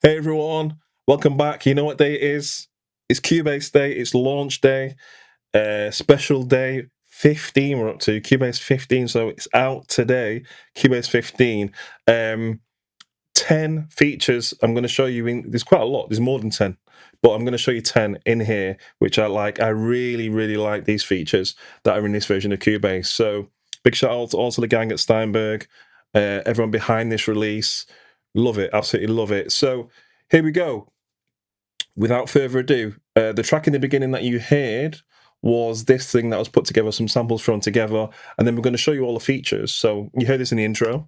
Hey everyone, welcome back. You know what day it is? It's Cubase Day, it's launch day, special day 15 we're up to, Cubase 15, so it's out today, Cubase 15. 10 features I'm going to show you there's quite a lot, there's more than 10, but I'm going to show you 10 in here, which I like. I really like these features that are in this version of Cubase. So big shout out to also the gang at Steinberg, everyone behind this release. Love it, absolutely love it. So here we go. Without further ado, the track in the beginning that you heard was this thing that was put together, some samples thrown together, and then we're going to show you all the features. So you heard this in the intro.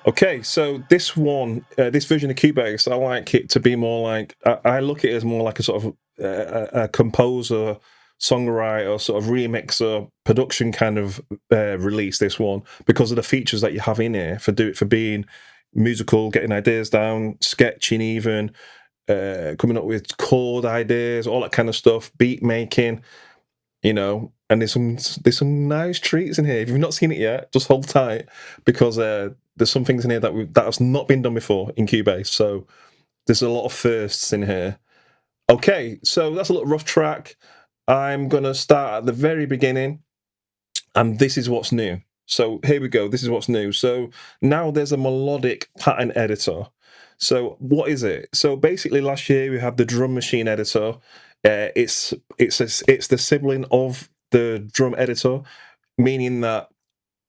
Okay, so this one, this version of Cubase, I like it to be more like, I look at it as more like a sort of a composer, songwriter, sort of remixer, production kind of release, this one, because of the features that you have in here for being musical, getting ideas down, sketching even, coming up with chord ideas, all that kind of stuff, beat making, and there's some nice treats in here. If you've not seen it yet, just hold tight, because there's some things in here that has not been done before in Cubase. So there's a lot of firsts in here. Okay, so that's a little rough track. I'm gonna start at the very beginning, and this is what's new. So here we go. This is what's new. So now there's a melodic pattern editor. So what is it? So basically, last year we had the drum machine editor. It's the sibling of the drum editor, meaning that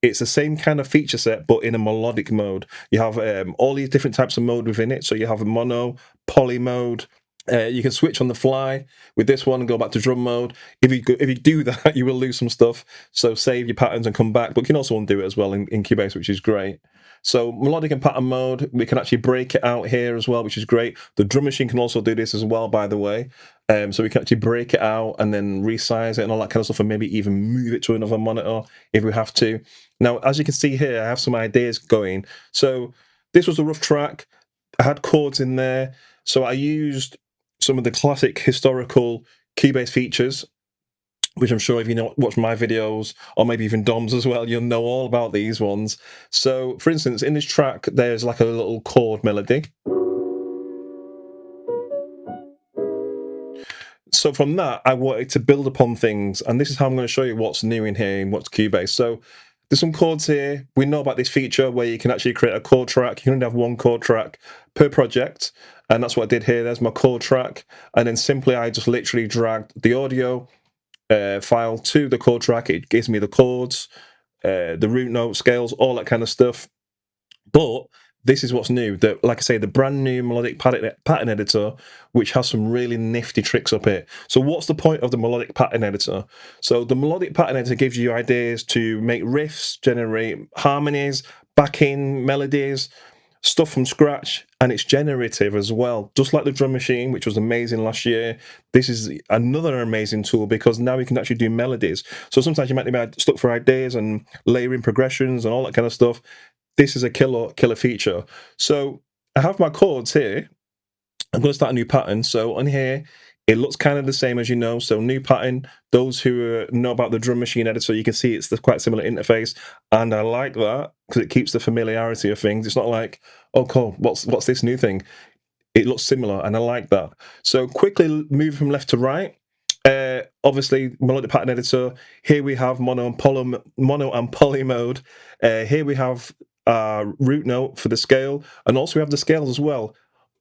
it's the same kind of feature set, but in a melodic mode. You have all these different types of mode within it. So you have a mono, poly mode. You can switch on the fly with this one and go back to drum mode. If you do that, you will lose some stuff. So save your patterns and come back. But you can also undo it as well in Cubase, which is great. So melodic and pattern mode, we can actually break it out here as well, which is great. The drum machine can also do this as well, by the way. So we can actually break it out and then resize it and all that kind of stuff, and maybe even move it to another monitor if we have to. Now, as you can see here, I have some ideas going. So this was a rough track. I had chords in there. So I used some of the classic historical Cubase features, which I'm sure if you watch my videos, or maybe even Dom's as well, you'll know all about these ones. So, for instance, in this track, there's like a little chord melody. So from that, I wanted to build upon things, and this is how I'm going to show you what's new in here and what's Cubase. So there's some chords here. We know about this feature where you can actually create a chord track. You can only have one chord track per project, and that's what I did here. There's my chord track, and then simply I just literally dragged the audio file to the chord track. It gives me the chords, the root note scales, all that kind of stuff. But this is what's new. Like I say, the brand new melodic pattern editor, which has some really nifty tricks up here. So what's the point of the melodic pattern editor? So the melodic pattern editor gives you ideas to make riffs, generate harmonies, backing melodies, stuff from scratch, and it's generative as well. Just like the drum machine, which was amazing last year, this is another amazing tool because now we can actually do melodies. So sometimes you might be stuck for ideas and layering progressions and all that kind of stuff. This is a killer feature. So I have my chords here. I'm going to start a new pattern. So on here, it looks kind of the same as you know. So new pattern. Those who know about the drum machine editor, you can see it's the quite similar interface, and I like that because it keeps the familiarity of things. It's not like, oh, cool, what's this new thing? It looks similar, and I like that. So quickly move from left to right. Obviously, melodic pattern editor. Here we have mono and poly mode. Here we have root note for the scale, and also we have the scales as well.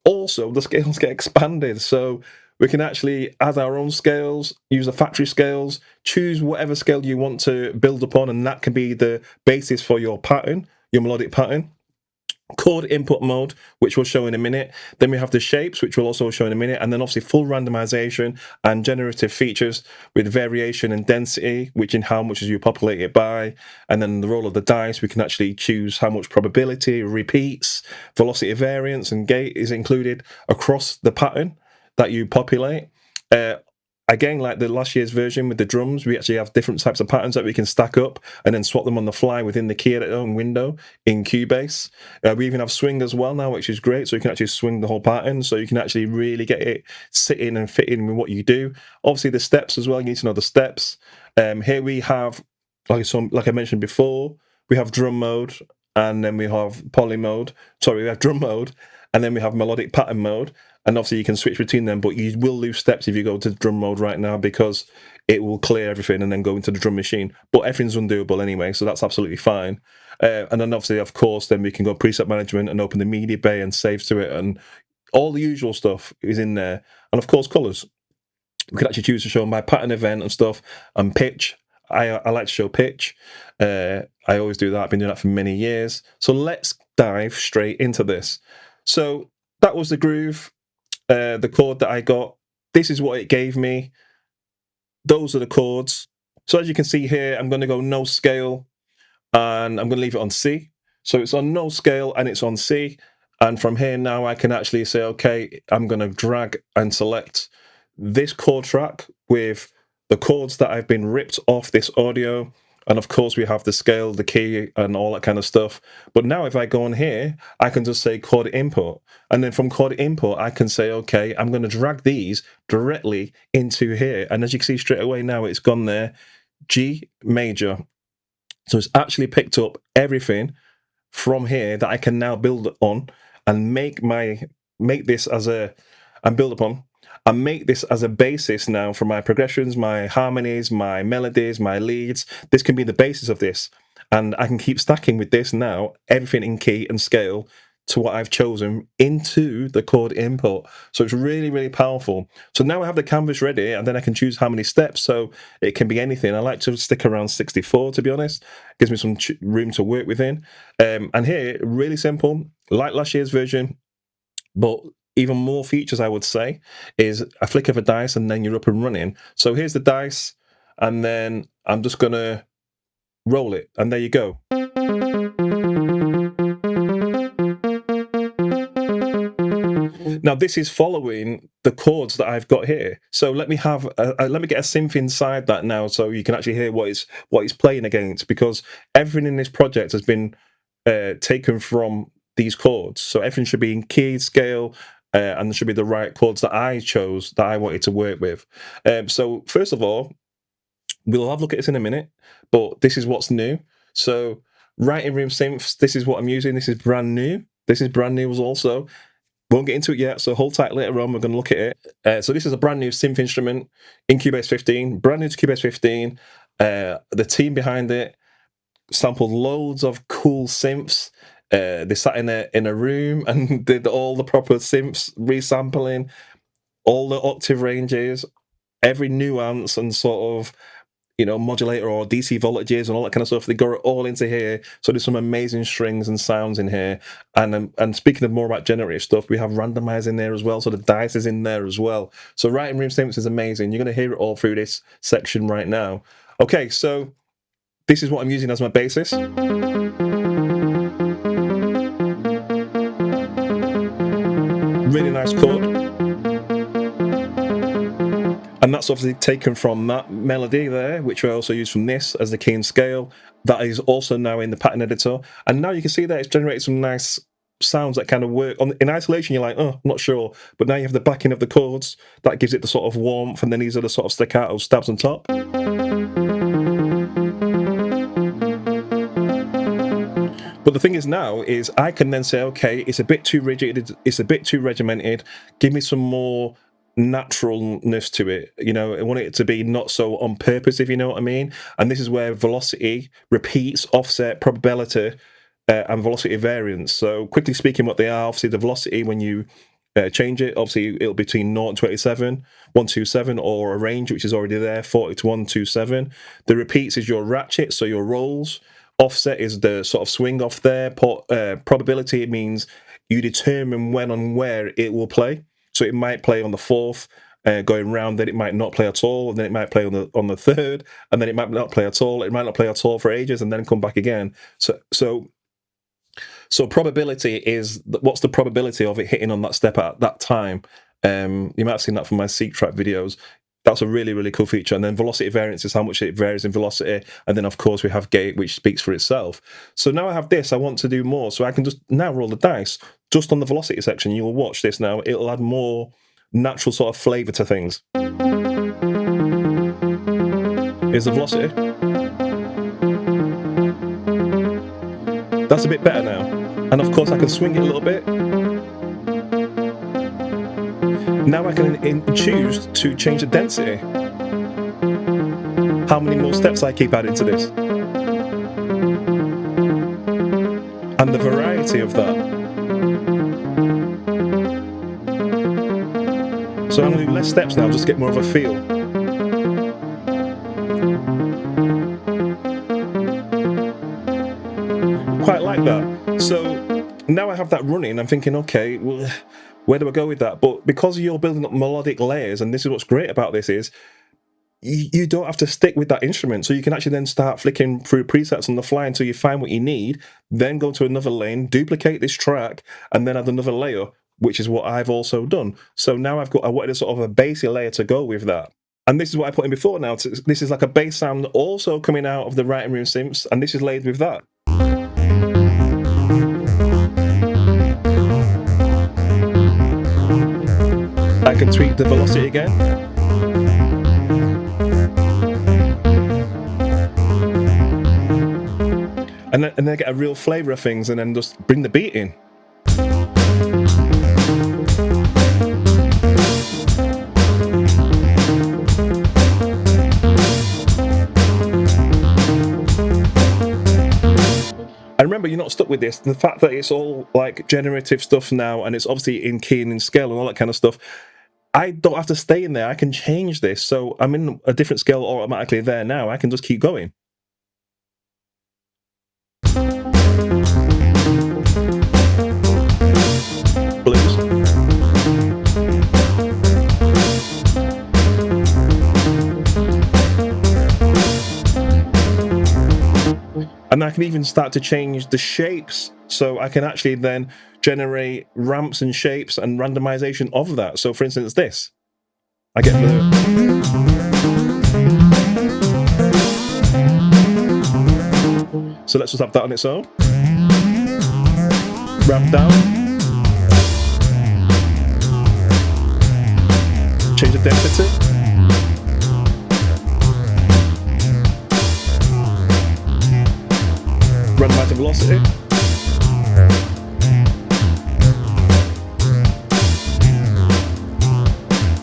Also, the scales get expanded, so we can actually add our own scales, use the factory scales, choose whatever scale you want to build upon, and that can be the basis for your pattern, your melodic pattern. Chord input mode, which we'll show in a minute. Then we have the shapes, which we'll also show in a minute, and then obviously full randomization and generative features with variation and density, which in how much as you populate it by, and then the roll of the dice, we can actually choose how much probability, repeats, velocity variance, and gate is included across the pattern that you populate. Again, like the last year's version with the drums, we actually have different types of patterns that we can stack up and then swap them on the fly within the key editor and window in Cubase. We even have swing as well now, which is great. So you can actually swing the whole pattern. So you can actually really get it sitting and fitting with what you do. Obviously, the steps as well. You need to know the steps. Here we have like I mentioned before, we have drum mode, and then we have poly mode. Sorry, we have drum mode, and then we have melodic pattern mode. And obviously you can switch between them, but you will lose steps if you go to drum mode right now, because it will clear everything and then go into the drum machine. But everything's undoable anyway, so that's absolutely fine. And then obviously, of course, then we can go preset management and open the media bay and save to it, and all the usual stuff is in there. And of course, colors. We can actually choose to show my pattern event and stuff, and pitch. I like to show pitch. I always do that. I've been doing that for many years. So let's dive straight into this. So that was the groove, the chord that I got. This is what it gave me. Those are the chords. So as you can see here, I'm going to go no scale, and I'm going to leave it on C. So it's on no scale and it's on C. And from here now I can actually say, okay, I'm going to drag and select this chord track with the chords that have been ripped off this audio. And of course we have the scale, the key, and all that kind of stuff. But now if I go on here, I can just say chord input. And then from chord input, I can say, okay, I'm going to drag these directly into here. And as you can see straight away now, it's gone there, G major. So it's actually picked up everything from here that I can now build on and make this as a, and build upon, and make this as a basis now for my progressions, my harmonies, my melodies, my leads. This can be the basis of this. And I can keep stacking with this now, everything in key and scale to what I've chosen into the chord input. So it's really, really powerful. So now I have the canvas ready, and then I can choose how many steps. So it can be anything. I like to stick around 64, to be honest. It gives me some room to work within. And here, really simple, like last year's version, but even more features, I would say, is a flick of a dice and then you're up and running. So here's the dice, and then I'm just gonna roll it, and there you go. Now this is following the chords that I've got here. So let me have let me get a synth inside that now, so you can actually hear what it's playing against, because everything in this project has been taken from these chords. So everything should be in key, scale, and there should be the right chords that I chose, that I wanted to work with. So first of all, we'll have a look at this in a minute, but this is what's new. So writing room synths, this is what I'm using. This is brand new. This is brand new also. Won't get into it yet, so hold tight later on. We're going to look at it. So this is a brand new synth instrument in Cubase 15, brand new to Cubase 15. The team behind it sampled loads of cool synths. They sat in a room and did all the proper synths, resampling, all the octave ranges, every nuance and sort of, you know, modulator or DC voltages and all that kind of stuff. They go all into here. So there's some amazing strings and sounds in here. And speaking of more about generative stuff, we have randomize in there as well. So the dice is in there as well. So writing room synths is amazing. You're going to hear it all through this section right now. Okay, so this is what I'm using as my basis. Really nice chord. And that's obviously taken from that melody there, which I also use from this as the key and scale. That is also now in the pattern editor. And now you can see that it's generated some nice sounds that kind of work. In isolation, you're like, oh, I'm not sure. But now you have the backing of the chords. That gives it the sort of warmth. And then these are the sort of staccato stabs on top. But the thing is now is I can then say, okay, it's a bit too rigid, it's a bit too regimented. Give me some more naturalness to it. You know, I want it to be not so on purpose, if you know what I mean. And this is where velocity, repeats, offset, probability, and velocity variance. So quickly speaking, what they are, obviously the velocity when you change it, obviously it'll be between 0 and 27, 127, or a range which is already there, 40 to 127. The repeats is your ratchet, so your rolls. Offset is the sort of swing off there. Probability, it means you determine when and where it will play. So it might play on the fourth, going round, then it might not play at all, and then it might play on the third, and then it might not play at all. It might not play at all for ages, and then come back again. So probability is what's the probability of it hitting on that step at that time. You might have seen that from my seek track videos. That's a really, really cool feature. And then velocity variance is how much it varies in velocity. And then, of course, we have gate, which speaks for itself. So now I have this. I want to do more. So I can just now roll the dice just on the velocity section. You'll watch this now. It'll add more natural sort of flavor to things. Here's the velocity. That's a bit better now. And of course I can swing it a little bit. Now I can choose to change the density. How many more steps I keep adding to this. And the variety of that. So I'm going to do less steps now, just to get more of a feel. Quite like that. So now I have that running, I'm thinking, okay, well, where do I go with that? But because you're building up melodic layers, and this is what's great about this is, you don't have to stick with that instrument, so you can actually then start flicking through presets on the fly until you find what you need, then go to another lane, duplicate this track, and then add another layer, which is what I've also done. So now I wanted a sort of a bassy layer to go with that. And this is what I put in before now. This is like a bass sound also coming out of the writing room synths, and this is laid with that. I can tweak the velocity again. And then get a real flavour of things, and then just bring the beat in. And remember, you're not stuck with this. The fact that it's all like generative stuff now, and it's obviously in key and in scale and all that kind of stuff, I don't have to stay in there. I can change this. So I'm in a different scale automatically there now. I can just keep going. Blues. And I can even start to change the shapes, so I can actually then generate ramps and shapes and randomization of that. So for instance, this, I get the... So let's just have that on its own. Ramp down. Change the density. Randomize the velocity.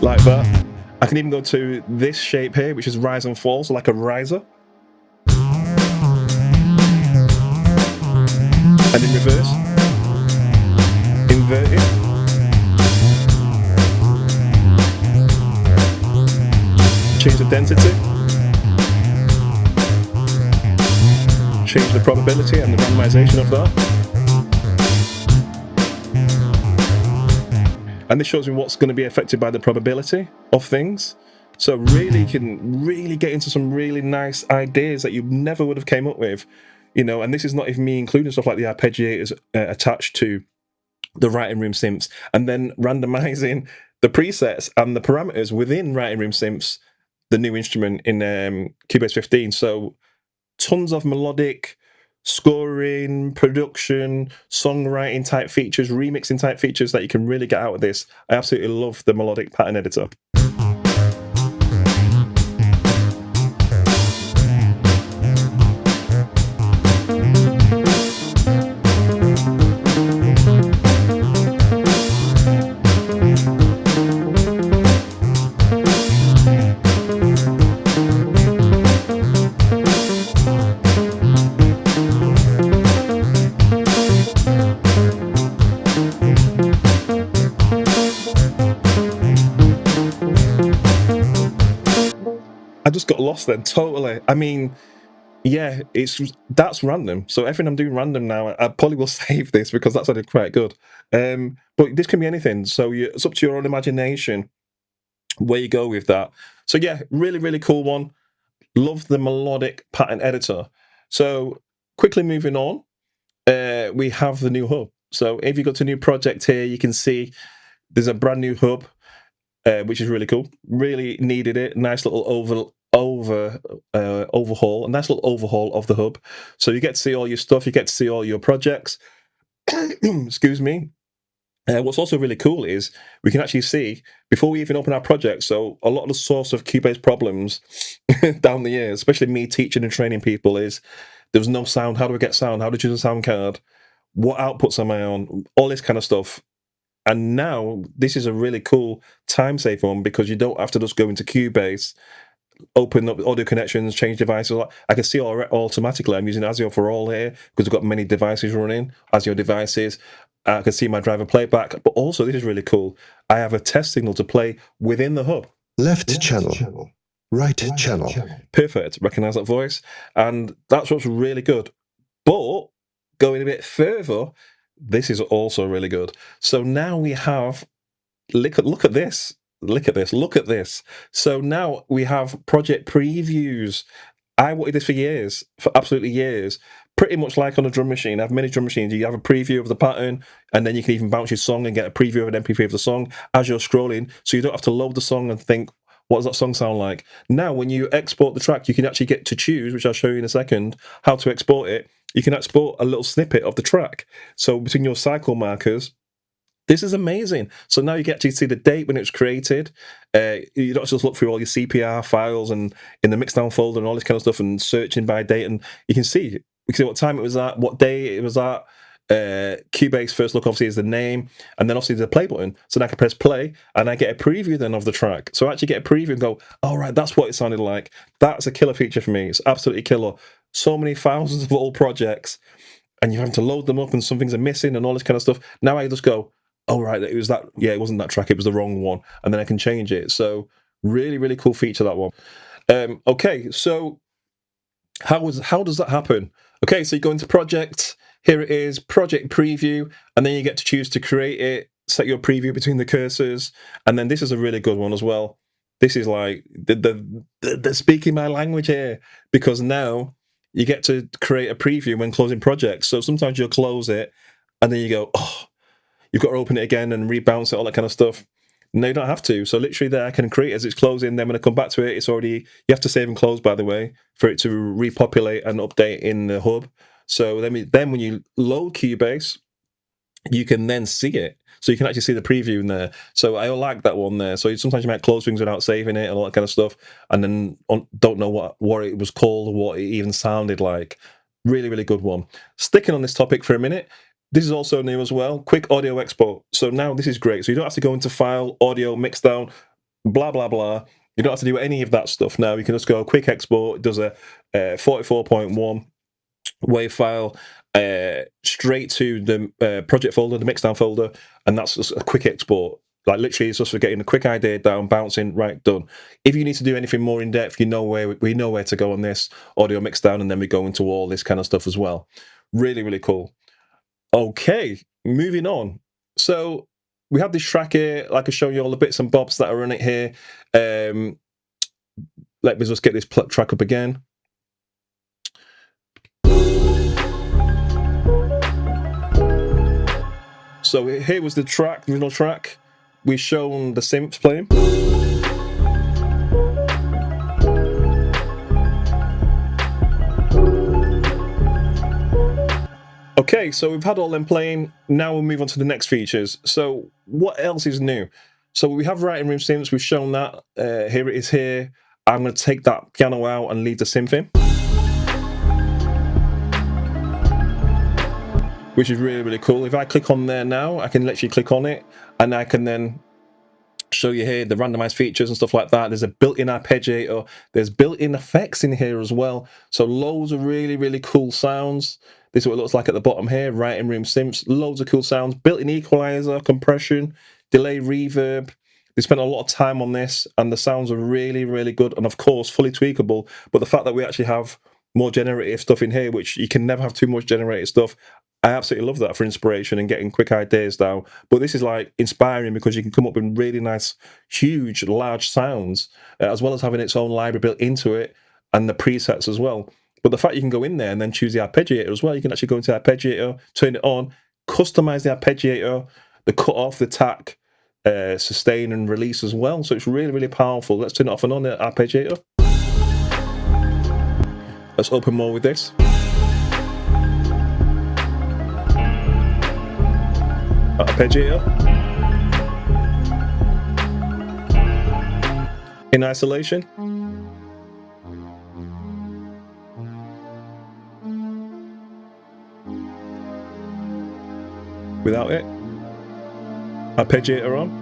Like that. I can even go to this shape here, which is rise and fall, so like a riser. And in reverse. Invert it. Change the density. Change the probability and the randomization of that. And this shows me what's going to be affected by the probability of things. So really, you can really get into some really nice ideas that you never would have came up with, you know. And this is not even me including stuff like the arpeggiators attached to the writing room synths, and then randomizing the presets and the parameters within writing room synths, the new instrument in Cubase 15. So tons of melodic scoring, production, songwriting type features, remixing type features that you can really get out of this. I absolutely love the Melodic pattern editor. I just got lost then, totally. I mean, yeah, that's random. So everything I'm doing random now, I probably will save this because that sounded quite good. But this can be anything. So it's up to your own imagination where you go with that. So yeah, really, really cool one. Love the Melodic pattern editor. So quickly moving on, we have the new hub. So if you go to new project here, you can see there's a brand new hub. Which is really cool. Really needed it. Nice little overhaul. A nice little overhaul of the hub. So you get to see all your stuff. You get to see all your projects. Excuse me. What's also really cool is we can actually see before we even open our project. So a lot of the source of Cubase problems down the years, especially me teaching and training people, is There was no sound. How do I get sound? How do I choose a sound card? What outputs am I on? All this kind of stuff. And now this is a really cool time saver one because you don't have to just go into Cubase, open up audio connections, change devices. I can see automatically I'm using ASIO for all here because I've got many devices running, ASIO devices. I can see my driver playback, but also this is really cool. I have a test signal to play within the hub. Left channel. Right channel. Perfect. Recognize that voice. And that's what's really good. But going a bit further, this is also really good. So now we have, look at this. Look at this. So now we have project previews. I wanted this for years, for absolutely years. Pretty much like on a drum machine. I have many drum machines. You have a preview of the pattern, and then you can even bounce your song and get a preview of an MP3 of the song as you're scrolling. So you don't have to load the song and think, what does that song sound like? Now, when you export the track, you can actually get to choose, which I'll show you in a second, how to export it. You can export a little snippet of the track. So between your cycle markers, this is amazing. So now you get to see the date when it was created. You don't just look through all your CPR files and in the mixdown folder and all this kind of stuff and searching by date. And you can see what time it was at, what day it was at. Cubase first look obviously is the name, and then obviously the play button. So now I can press play and I get a preview then of the track. So I actually get a preview and go, all right, that's what it sounded like. That's a killer feature for me. It's absolutely killer. So many thousands of old projects, and you're having to load them up and some things are missing and all this kind of stuff. Now I just go, oh right, it was that. Yeah, it wasn't that track. It was the wrong one, and then I can change it. So really, really cool feature, that one. Okay, so how does that happen? Okay, so you go into project. Here it is, project preview, and then you get to choose to create it, set your preview between the cursors, and then this is a really good one as well. This is like they're speaking my language here, because now you get to create a preview when closing projects. So sometimes you'll close it, and then you go, oh, you've got to open it again and rebounce it, all that kind of stuff. No, you don't have to. So literally there, I can create as it's closing. Then when I come back to it, it's already, you have to save and close, by the way, for it to repopulate and update in the hub. So then when you load Cubase, you can then see it. So you can actually see the preview in there. So I like that one there. So sometimes you might close things without saving it and all that kind of stuff, and then don't know what it was called or what it even sounded like. Really, really good one. Sticking on this topic for a minute, this is also new as well. Quick audio export. So now this is great. So you don't have to go into file, audio, mixdown, blah, blah, blah. You don't have to do any of that stuff now. You can just go quick export. It does a 44.1 WAV file straight to the project folder, the mixdown folder, and that's just a quick export. Like literally, it's just for getting a quick idea down, bouncing, right, done. If you need to do anything more in depth, we know where to go on this audio mixdown, and then we go into all this kind of stuff as well. Really, really cool. Okay, moving on. So we have this track here, like I showed you all the bits and bobs that are in it here. Let me just get this track up again. So here was the track, the original track. We've shown the synths playing. Okay, so we've had all them playing. Now we'll move on to the next features. So what else is new? So we have writing room synths. We've shown that. Here it is here. I'm going to take that piano out and leave the synth in, which is really, really cool. If I click on there now, I can literally click on it, and I can then show you here the randomized features and stuff like that. There's a built-in arpeggiator. There's built-in effects in here as well. So loads of really, really cool sounds. This is what it looks like at the bottom here. Writing room synths. Loads of cool sounds. Built-in equalizer, compression, delay, reverb. They spent a lot of time on this, and the sounds are really, really good. And of course, fully tweakable. But the fact that we actually have more generative stuff in here, which you can never have too much generative stuff, I absolutely love that for inspiration and getting quick ideas down. But this is like inspiring because you can come up with really nice, huge, large sounds, as well as having its own library built into it and the presets as well. But the fact you can go in there and then choose the arpeggiator as well, you can actually go into the arpeggiator, turn it on, customize the arpeggiator, the cut off, the tack, sustain and release as well. So it's really, really powerful. Let's turn it off and on the arpeggiator. Let's open more with this. Arpeggiator. In isolation. without it. Arpeggiator on.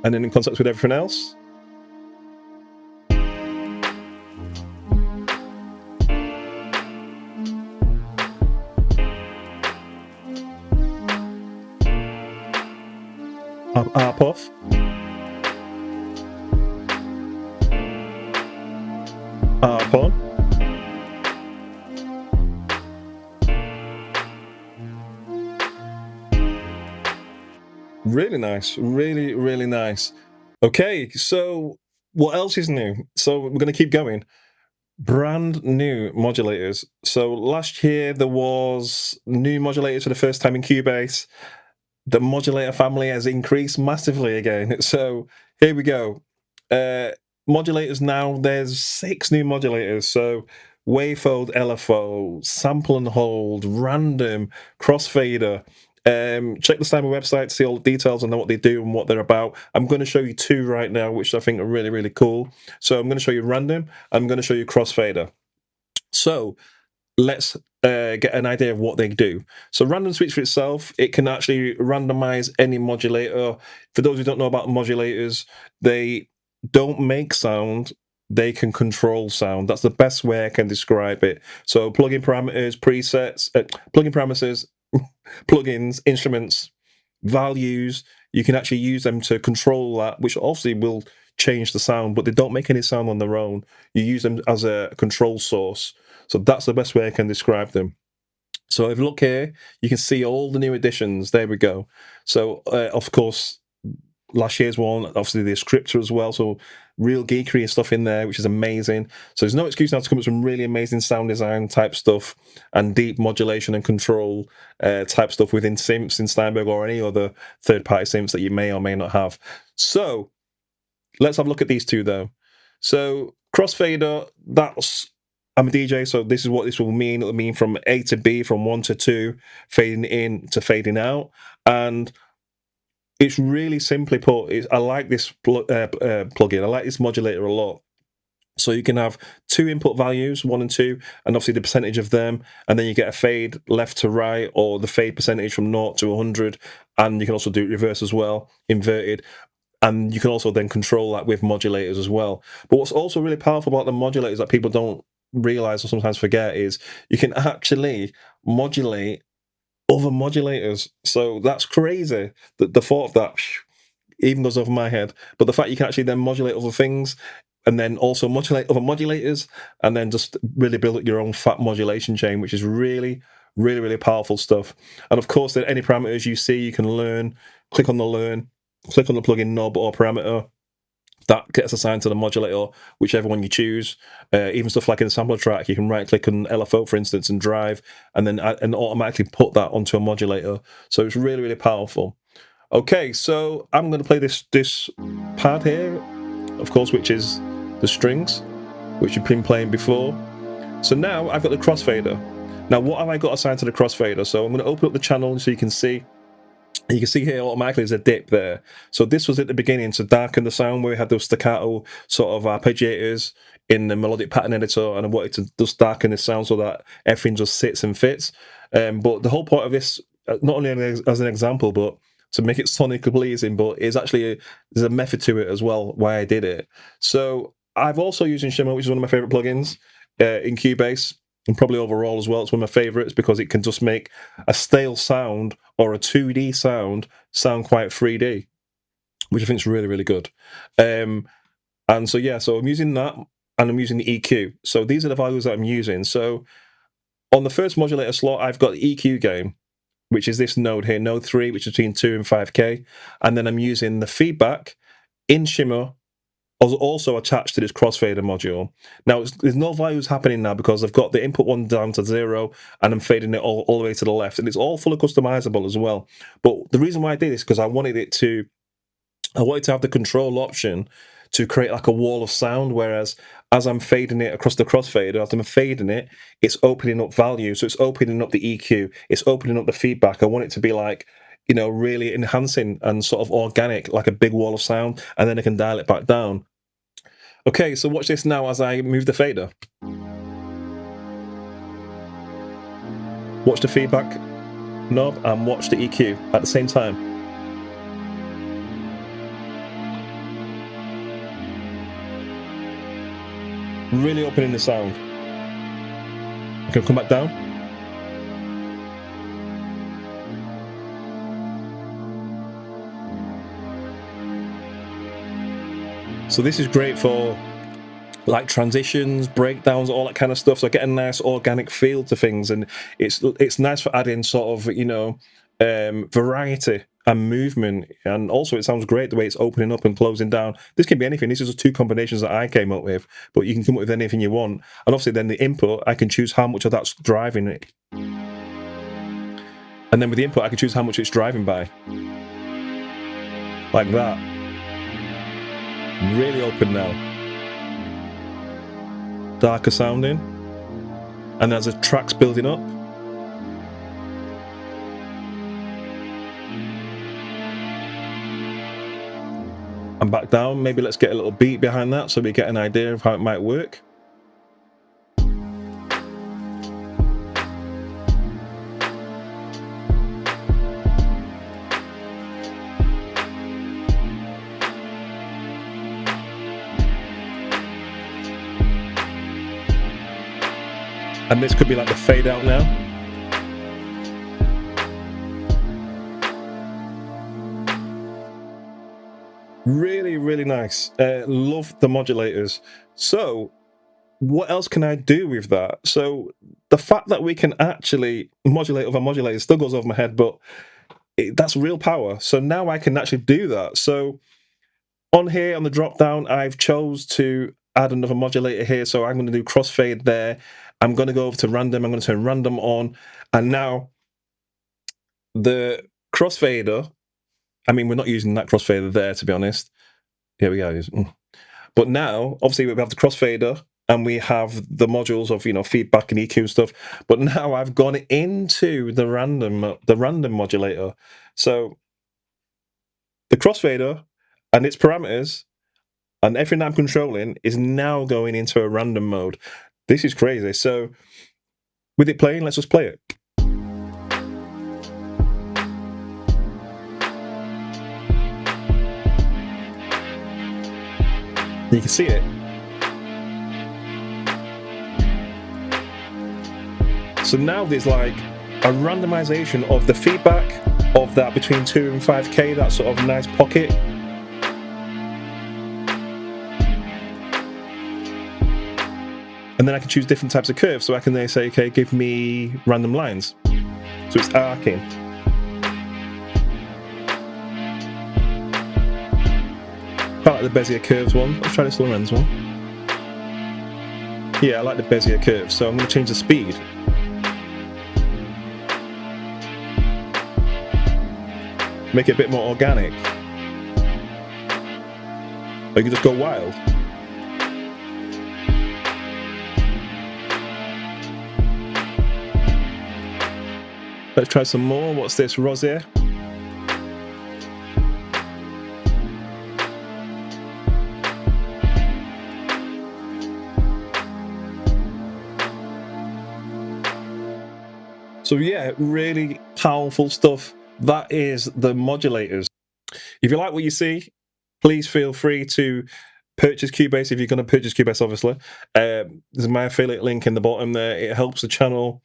And then in contact with everything else. Arp off. Arp on. Really nice. Really, really nice. Okay, so what else is new? So we're going to keep going. Brand new modulators. So last year there was new modulators for the first time in Cubase. The modulator family has increased massively again. So here we go. Modulators now, there's 6 new modulators. So wavefold, LFO, sample and hold, random, crossfader. Check the Steinway website to see all the details and know what they do and what they're about. I'm going to show you 2 right now, which I think are really, really cool. So I'm going to show you random. I'm going to show you crossfader. So let's get an idea of what they do. So random speaks for itself. It can actually randomize any modulator. For those who don't know about modulators, they don't make sound. They can control sound. That's the best way I can describe it. So plugin parameters, presets, plugin parameters, plugins, instruments, values, you can actually use them to control that, which obviously will change the sound, but they don't make any sound on their own. You use them as a control source. So that's the best way I can describe them. So if you look here, you can see all the new additions. There we go. So, of course, last year's one, obviously the scripter as well. So real geekery and stuff in there, which is amazing. So there's no excuse now to come up with some really amazing sound design type stuff and deep modulation and control type stuff within synths in Steinberg or any other third-party synths that you may or may not have. So let's have a look at these 2 though. So crossfader, I'm a DJ, so this is what this will mean. It'll mean from A to B, from 1 to 2, fading in to fading out. And it's really simply put, I like this plugin. I like this modulator a lot. So you can have 2 input values, 1 and 2, and obviously the percentage of them, and then you get a fade left to right, or the fade percentage from 0 to 100, and you can also do it reverse as well, inverted. And you can also then control that with modulators as well. But what's also really powerful about the modulators that people don't realize or sometimes forget is you can actually modulate other modulators. So that's crazy. The thought of that even goes over my head. But the fact you can actually then modulate other things and then also modulate other modulators and then just really build up your own fat modulation chain, which is really, really, really powerful stuff. And of course, any parameters you see, you can learn. Click on the learn, click on the plugin knob or parameter. That gets assigned to the modulator, whichever one you choose. Even stuff like in the sampler track, you can right-click on LFO, for instance, and drive, and then automatically put that onto a modulator. So it's really, really powerful. Okay, so I'm going to play this pad here, of course, which is the strings, which you've been playing before. So now I've got the crossfader. Now, what have I got assigned to the crossfader? So I'm going to open up the channel so you can see. You can see here automatically there's a dip there. So this was at the beginning to darken the sound where we had those staccato sort of arpeggiators in the melodic pattern editor, and I wanted to just darken the sound so that everything just sits and fits. But the whole point of this, not only as an example, but to make it sonically pleasing, but it's actually there's a method to it as well why I did it. So I've also used Shimmer, which is one of my favorite plugins in Cubase. And probably overall as well, it's one of my favorites because it can just make a stale sound or a 2D sound quite 3D, which I think is really, really good. And so, yeah, so I'm using that and I'm using the EQ. So these are the values that I'm using. So on the first modulator slot, I've got the EQ gain, which is this node here, node 3, which is between 2 and 5K. And then I'm using the feedback in Shimmer also attached to this crossfader module. Now, there's no values happening now because I've got the input one down to 0 and I'm fading it all the way to the left, and it's all fully customizable as well. But the reason why I did this is because I wanted to have the control option to create like a wall of sound, whereas as I'm fading it across the crossfader, as I'm fading it, it's opening up value. So it's opening up the EQ, it's opening up the feedback. I want it to be like, you know, really enhancing and sort of organic, like a big wall of sound, and then I can dial it back down. Okay, so watch this now as I move the fader. Watch the feedback knob and watch the EQ at the same time. Really opening the sound. I can come back down. So this is great for like transitions, breakdowns, all that kind of stuff. So I get a nice organic feel to things, and it's nice for adding sort of, you know, variety and movement. And also it sounds great the way it's opening up and closing down. This can be anything. This is just two combinations that I came up with, but you can come up with anything you want. And obviously then the input, I can choose how much of that's driving it. And then with the input, I can choose how much it's driving by. Like that. Really open now. Darker sounding. And as the track's building up, and back down. Maybe let's get a little beat behind that so we get an idea of how it might work. And this could be like the fade out now. Really, really nice. Love the modulators. So what else can I do with that? So the fact that we can actually modulate other modulators still goes over my head, but that's real power. So now I can actually do that. So on here, on the drop down, I've chose to add another modulator here. So I'm going to do crossfade there. I'm going to go over to random. I'm going to turn random on. And now the crossfader, I mean, we're not using that crossfader there, to be honest. Here we go. But now, obviously, we have the crossfader and we have the modules of, you know, feedback and EQ stuff. But now I've gone into the random modulator. So the crossfader and its parameters and everything I'm controlling is now going into a random mode. This is crazy. So with it playing, let's just play it. You can see it. So now there's like a randomization of the feedback of that between 2 and 5K, that sort of nice pocket. And then I can choose different types of curves. So I can then say, okay, give me random lines. So it's arcing. I like the Bezier curves one. Let's try this Lorenz one. Yeah, I like the Bezier curves. So I'm going to change the speed. Make it a bit more organic. Or you can just go wild. Let's try some more. What's this? Rosier. So yeah, really powerful stuff. That is the modulators. If you like what you see, please feel free to purchase Cubase if you're going to purchase Cubase, obviously. There's my affiliate link in the bottom there. It helps the channel.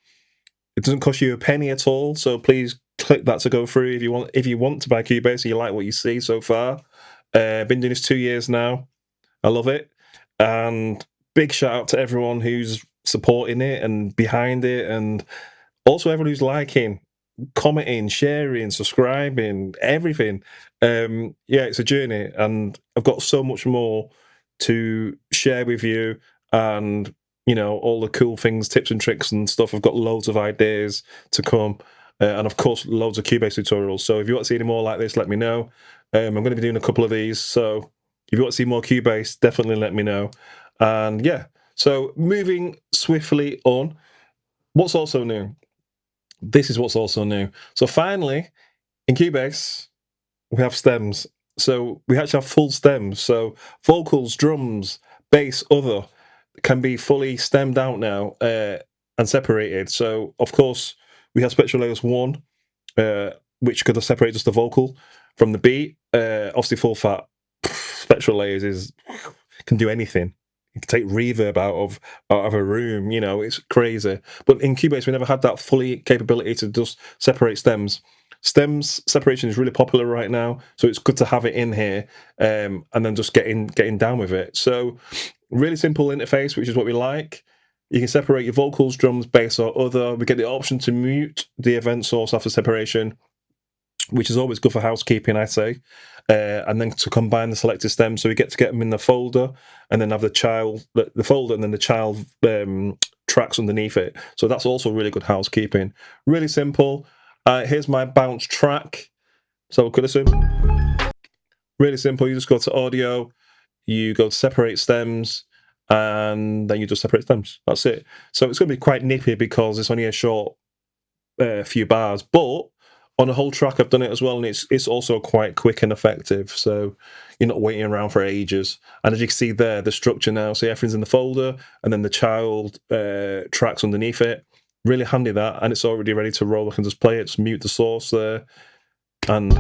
It doesn't cost you a penny at all, so please click that to go through if you want to buy Cubase and you like what you see so far. Been doing this 2 years now. I love it. And big shout out to everyone who's supporting it and behind it, and also everyone who's liking, commenting, sharing, subscribing, everything. Yeah, it's a journey, and I've got so much more to share with you, and you know, all the cool things, tips and tricks and stuff. I've got loads of ideas to come, and of course loads of Cubase tutorials. So if you want to see any more like this, let me know. I'm going to be doing a couple of these, so if you want to see more Cubase, definitely let me know. And yeah, so moving swiftly on, what's also new? This is what's also new. So finally, in Cubase, we have stems. So we actually have full stems. So vocals, drums, bass, other can be fully stemmed out now and separated. So of course, We have spectral layers 1, which could separate just the vocal from the beat. Obviously, full fat spectral layers can do anything. You can take reverb out of a room, you know, it's crazy. But in Cubase, we never had that fully capability to just separate stems. Stems separation is really popular right now, so it's good to have it in here, and then just getting down with it. So really simple interface, which is what we like. You can separate your vocals, drums, bass, or other. We get the option to mute the event source after separation, which is always good for housekeeping, I say. And then to combine the selected stems, so we get them in the folder, and then have the folder, and then the child tracks underneath it. So that's also really good housekeeping. Really simple. Here's my bounce track. So could listen. Really simple. You just go to audio, you go to separate stems, and then you just separate stems. That's it. So it's going to be quite nippy because it's only a short few bars, but on a whole track I've done it as well, and it's also quite quick and effective, so you're not waiting around for ages. And as you can see there, the structure now, so everything's in the folder, and then the child tracks underneath it. Really handy that, and it's already ready to roll. I can just play it, just mute the source there, and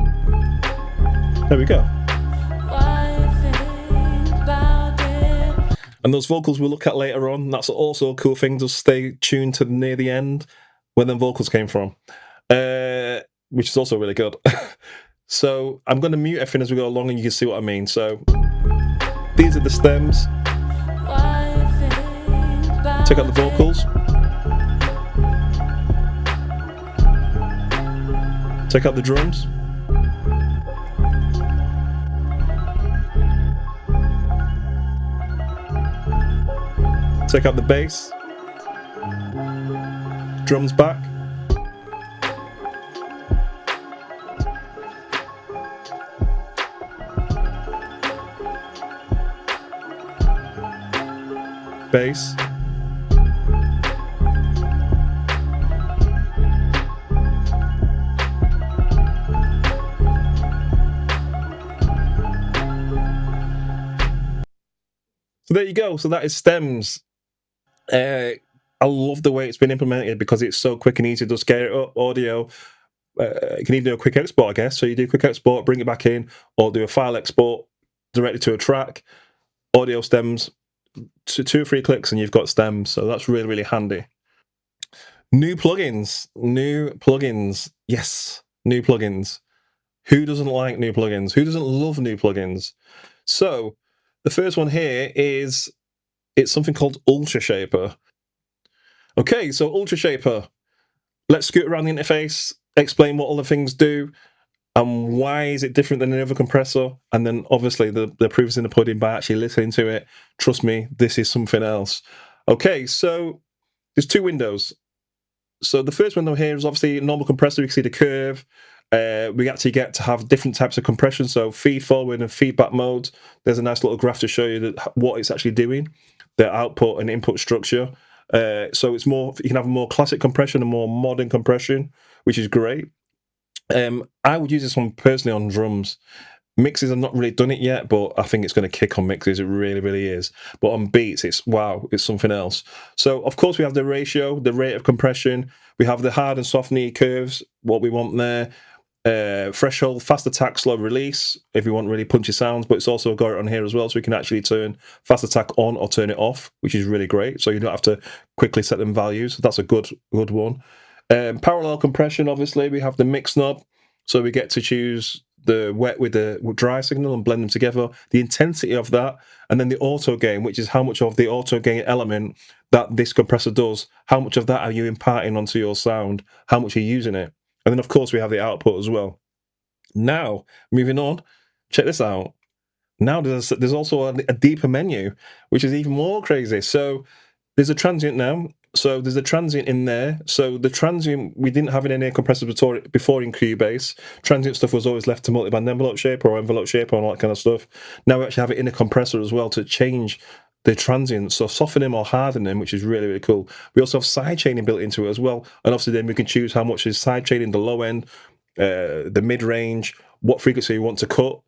there we go. And those vocals we'll look at later on, that's also a cool thing, just stay tuned to near the end where them vocals came from. Which is also really good. So I'm going to mute everything as we go along, and you can see what I mean. So these are the stems. Take out the vocals. Take out the drums. Take out the bass. Drums back. Bass. So there you go. So that is stems. I love the way it's been implemented because it's so quick and easy to just get it up. Audio. You can even do a quick export, I guess. So you do a quick export, bring it back in, or do a file export directly to a track. Audio stems. 2 or 3 clicks and you've got stems, so that's really, really handy. New plugins. Yes, new plugins. Who doesn't like new plugins? Who doesn't love new plugins? So the first one here it's something called ULTRASHAPER. Okay, so ULTRASHAPER. Let's scoot around the interface, explain what all the things do, and why is it different than another compressor? And then obviously the proof is in the pudding by actually listening to it. Trust me, this is something else. Okay, so there's 2 windows. So the first window here is obviously a normal compressor. You can see the curve. We actually get to have different types of compression, so feed forward and feedback modes. There's a nice little graph to show you what it's actually doing, the output and input structure. So it's more, you can have a more classic compression and more modern compression, which is great. I would use this one personally on drums. Mixes, I've not really done it yet, but I think it's going to kick on mixes. It really, really is. But on beats, it's something else. So, of course, we have the ratio, the rate of compression. We have the hard and soft knee curves, what we want there. Threshold, fast attack, slow release, if you want really punchy sounds. But it's also got it on here as well, so we can actually turn fast attack on or turn it off, which is really great. So you don't have to quickly set them values. That's a good one. Parallel compression, obviously, we have the mix knob, so we get to choose the wet with the dry signal and blend them together, the intensity of that, and then the auto gain, which is how much of the auto gain element that this compressor does, how much of that are you imparting onto your sound, how much are you using it. And then, of course, we have the output as well. Now, moving on, check this out. Now there's also a deeper menu, which is even more crazy. So there's a transient now. So there's a transient in there. So the transient, we didn't have in any compressors before in Cubase. Transient stuff was always left to multiband envelope shaper or envelope shaper and all that kind of stuff. Now we actually have it in a compressor as well to change the transients, so soften them or harden them, which is really, really cool. We also have side chaining built into it as well. And obviously then we can choose how much is side chaining, the low end, the mid-range, what frequency you want to cut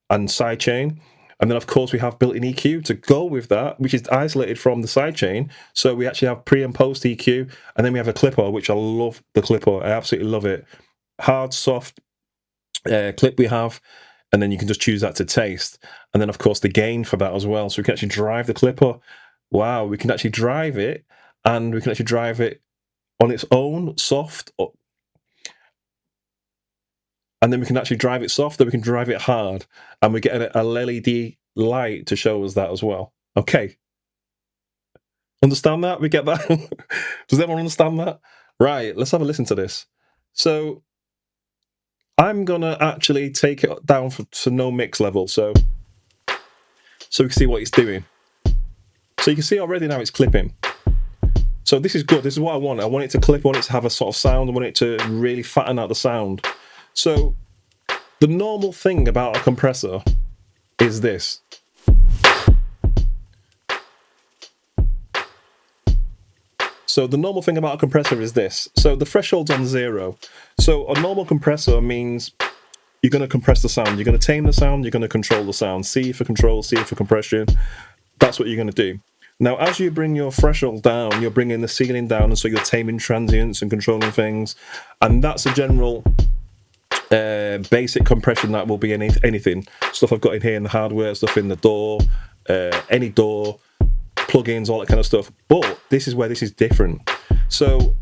and side chain. And then, of course, we have built-in EQ to go with that, which is isolated from the sidechain. So we actually have pre and post EQ, and then we have a clipper, which I love the clipper. I absolutely love it. Hard, soft clip we have, and then you can just choose that to taste. And then, of course, the gain for that as well. So we can actually drive the clipper. Wow, we can actually drive it, and we can actually drive it on its own, soft, and then we can actually drive it soft, or we can drive it hard, and we get a LED light to show us that as well. Okay. Understand that? We get that? Does everyone understand that? Right, let's have a listen to this. So I'm going to actually take it down to no mix level, so we can see what it's doing. So you can see already now it's clipping. So this is good. This is what I want. I want it to clip. I want it to have a sort of sound. I want it to really fatten out the sound. So the normal thing about a compressor is this. So the normal thing about a compressor is this. So the threshold's on 0. So a normal compressor means you're going to compress the sound. You're going to tame the sound. You're going to control the sound. C for control, C for compression. That's what you're going to do. Now, as you bring your threshold down, you're bringing the ceiling down, and so you're taming transients and controlling things. And that's a general basic compression that will be anything. Stuff I've got in here in the hardware, stuff in the door, any door, plugins, all that kind of stuff. But this is where this is different. So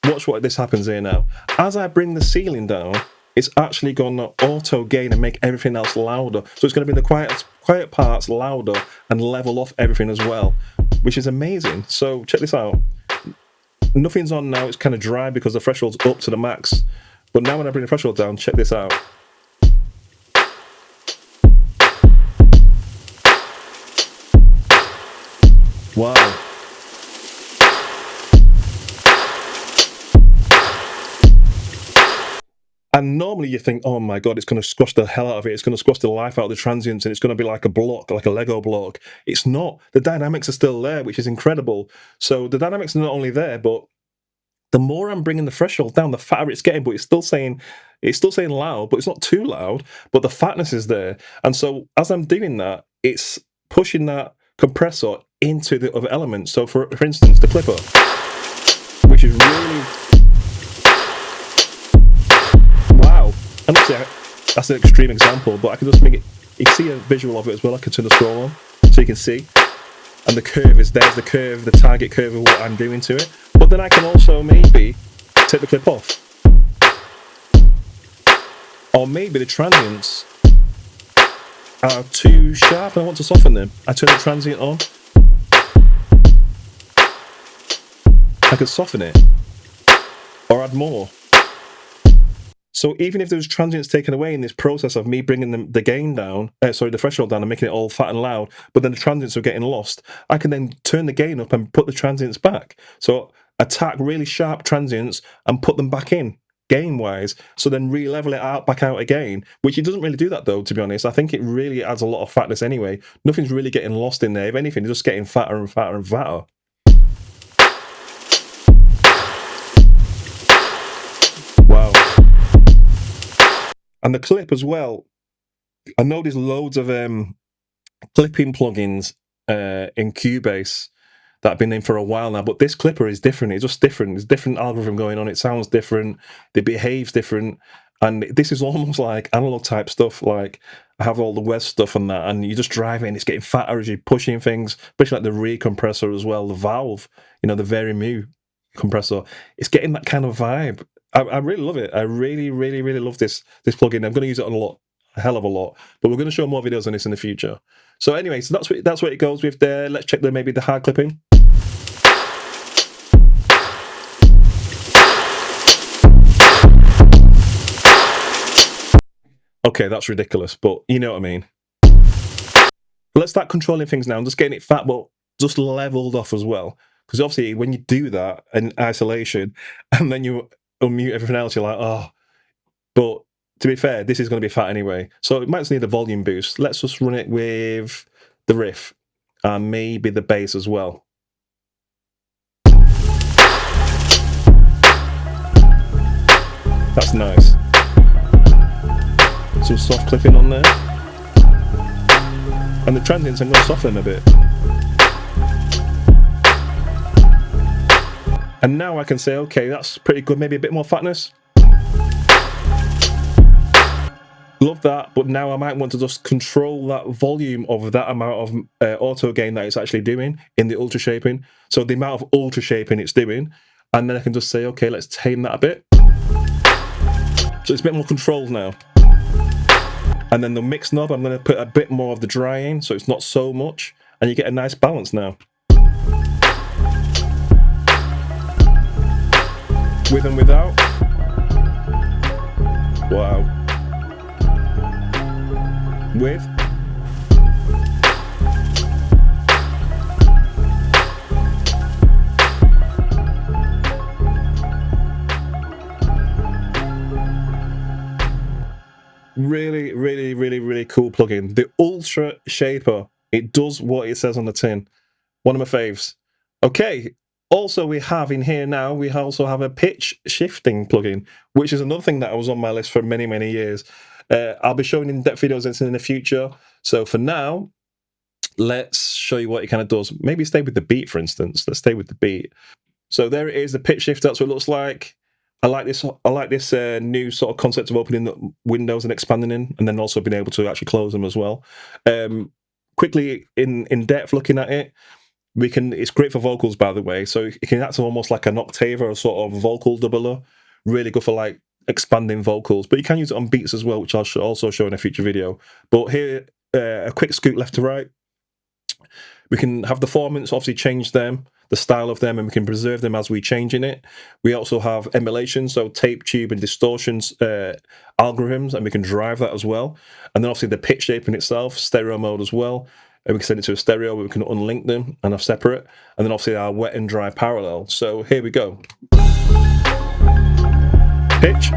watch what this happens here now. As I bring the ceiling down, it's actually going to auto gain and make everything else louder. So it's going to bring the quiet parts louder and level off everything as well, which is amazing. So check this out. Nothing's on now. It's kind of dry because the threshold's up to the max. But now when I bring the threshold down, check this out. Wow. And normally you think, oh my God, it's going to squash the hell out of it. It's going to squash the life out of the transients, and it's going to be like a block, like a Lego block. It's not. The dynamics are still there, which is incredible. So the dynamics are not only there, but the more I'm bringing the threshold down, the fatter it's getting. But it's still saying loud, but it's not too loud. But the fatness is there. And so as I'm doing that, it's pushing that compressor into the other elements. So for instance, the clipper, which is really... And obviously, that's an extreme example, but I can just make it. You can see a visual of it as well. I can turn the scroll on so you can see. And the curve is there's the curve, the target curve of what I'm doing to it. But then I can also maybe take the clip off. Or maybe the transients are too sharp and I want to soften them. I turn the transient on. I can soften it. Or add more. So even if there's transients taken away in this process of me bringing the gain down, the threshold down and making it all fat and loud, but then the transients are getting lost, I can then turn the gain up and put the transients back. So attack really sharp transients and put them back in, gain-wise, so then re-level it out back out again, which it doesn't really do that though, to be honest. I think it really adds a lot of fatness anyway. Nothing's really getting lost in there. If anything, it's just getting fatter and fatter and fatter. Wow. And the clip as well, I know there's loads of clipping plugins in Cubase that have been in for a while now, but this clipper is different. It's just different. There's a different algorithm going on. It sounds different. It behaves different. And this is almost like analog type stuff. Like I have all the Wes stuff and that, and you just drive it and it's getting fatter as you're pushing things, especially like the recompressor as well, the valve, the very mu compressor. It's getting that kind of vibe. I really love it. I really, really, really love this plugin. I'm going to use it a hell of a lot. But we're going to show more videos on this in the future. So anyway, so that's what it goes with there. Let's check maybe the hard clipping. Okay, that's ridiculous, but you know what I mean. Let's start controlling things now. I'm just getting it fat, but just leveled off as well. Because obviously, when you do that in isolation, and then you unmute everything else, you're like, oh. But to be fair, this is going to be fat anyway. So it might just need a volume boost. Let's just run it with the riff and maybe the bass as well. That's nice. Some soft clipping on there. And the transients, I'm going to soften them a bit. And now I can say, okay, that's pretty good, maybe a bit more fatness. Love that, but now I might want to just control that volume of that amount of auto gain that it's actually doing in the ultra shaping. So the amount of ultra shaping it's doing, and then I can just say, okay, let's tame that a bit. So it's a bit more controlled now. And then the mix knob, I'm going to put a bit more of the dry in, so it's not so much, and you get a nice balance now. With and without. Wow. With. Really, really, really, really cool plugin. The ULTRASHAPER. It does what it says on the tin. One of my faves. Okay. Also, we have in here now, we also have a pitch shifting plugin, which is another thing that was on my list for many, many years. I'll be showing in-depth videos in the future. So for now, let's show you what it kind of does. Maybe stay with the beat, for instance. Let's stay with the beat. So there it is, the pitch shift. That's what it looks like. I like this new sort of concept of opening the windows and expanding in, and then also being able to actually close them as well. Quickly in depth looking at it, it's great for vocals, by the way. So it can act almost like an octave or a sort of vocal doubler. Really good for like expanding vocals, but you can use it on beats as well, which I'll also show in a future video. But here, a quick scoot left to right. We can have the formants, obviously change them, the style of them, and we can preserve them as we change in it. We also have emulation, so tape, tube, and distortions algorithms, and we can drive that as well. And then obviously the pitch shaping itself, stereo mode as well. And we can send it to a stereo where we can unlink them and have separate. And then obviously our wet and dry parallel. So here we go. Pitch.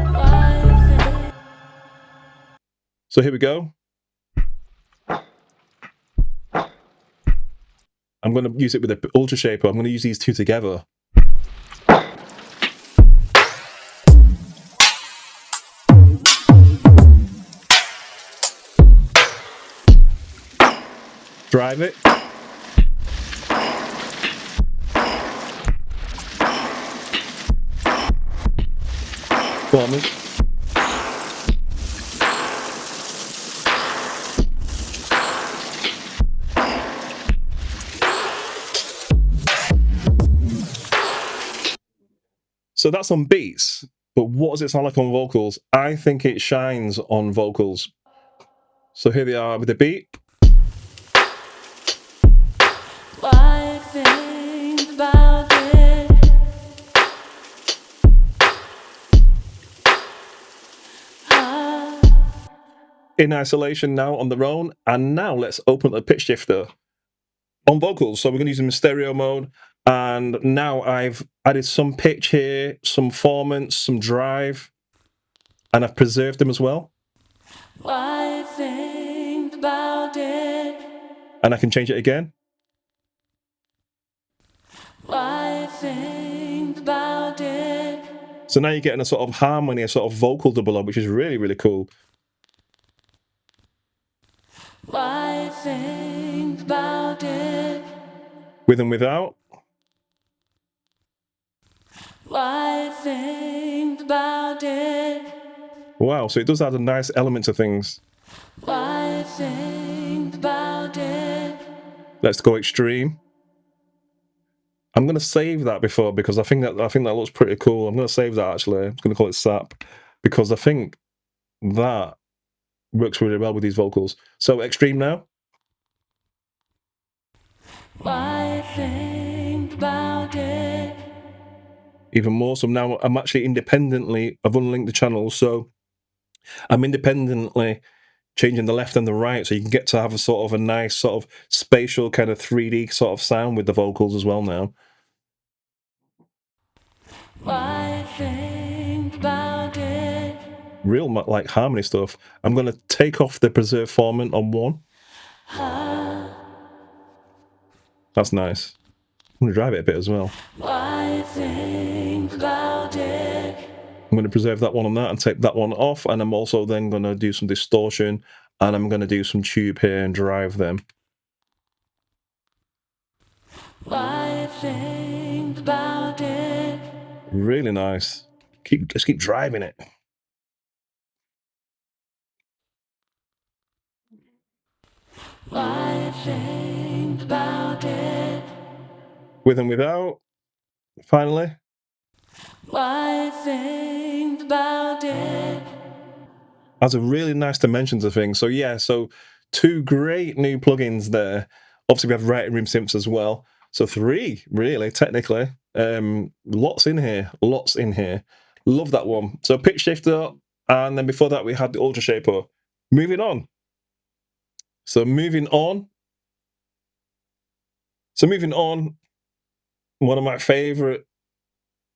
So here we go. I'm going to use it with the ULTRASHAPER. I'm going to use these two together. Drive it. Formant. So that's on beats, but what does it sound like on vocals? I think it shines on vocals. So here they are with the beat. I think about it. In isolation now on their own, and now let's open up the pitch shifter on vocals. So we're going to use them in stereo mode, and now I've added some pitch here, some formants, some drive, and I've preserved them as well. I think about it. And I can change it again. I think about it. So now you're getting a sort of harmony, a sort of vocal double up, which is really, really cool. I think about it. With and without. I think about it. Wow, so it does add a nice element to things. I think about it. Let's go extreme. I'm going to save that because I think that looks pretty cool. I'm going to save that actually. I'm going to call it SAP because I think that works really well with these vocals. So extreme now. I think about it. Even more. So now I'm actually independently, I've unlinked the channels, so I'm independently changing the left and the right, so you can get to have a sort of a nice sort of spatial kind of 3D sort of sound with the vocals as well now. I think about it. Real like harmony stuff. I'm going to take off the preserve formant on one. That's nice. I'm going to drive it a bit as well. I think about it. I'm going to preserve that one on that and take that one off, and I'm also then going to do some distortion and I'm going to do some tube here and drive them. Why think about it? Really nice. Just keep driving it. Why think about it? With and without, finally. Why think about it? Has a really nice dimension to things. So yeah, so 2 great new plugins there. Obviously, we have writing room synths as well. So 3, really, technically. Lots in here. Lots in here. Love that one. So pitch shifter, and then before that we had the ULTRASHAPER. Moving on. Moving on, one of my favorite,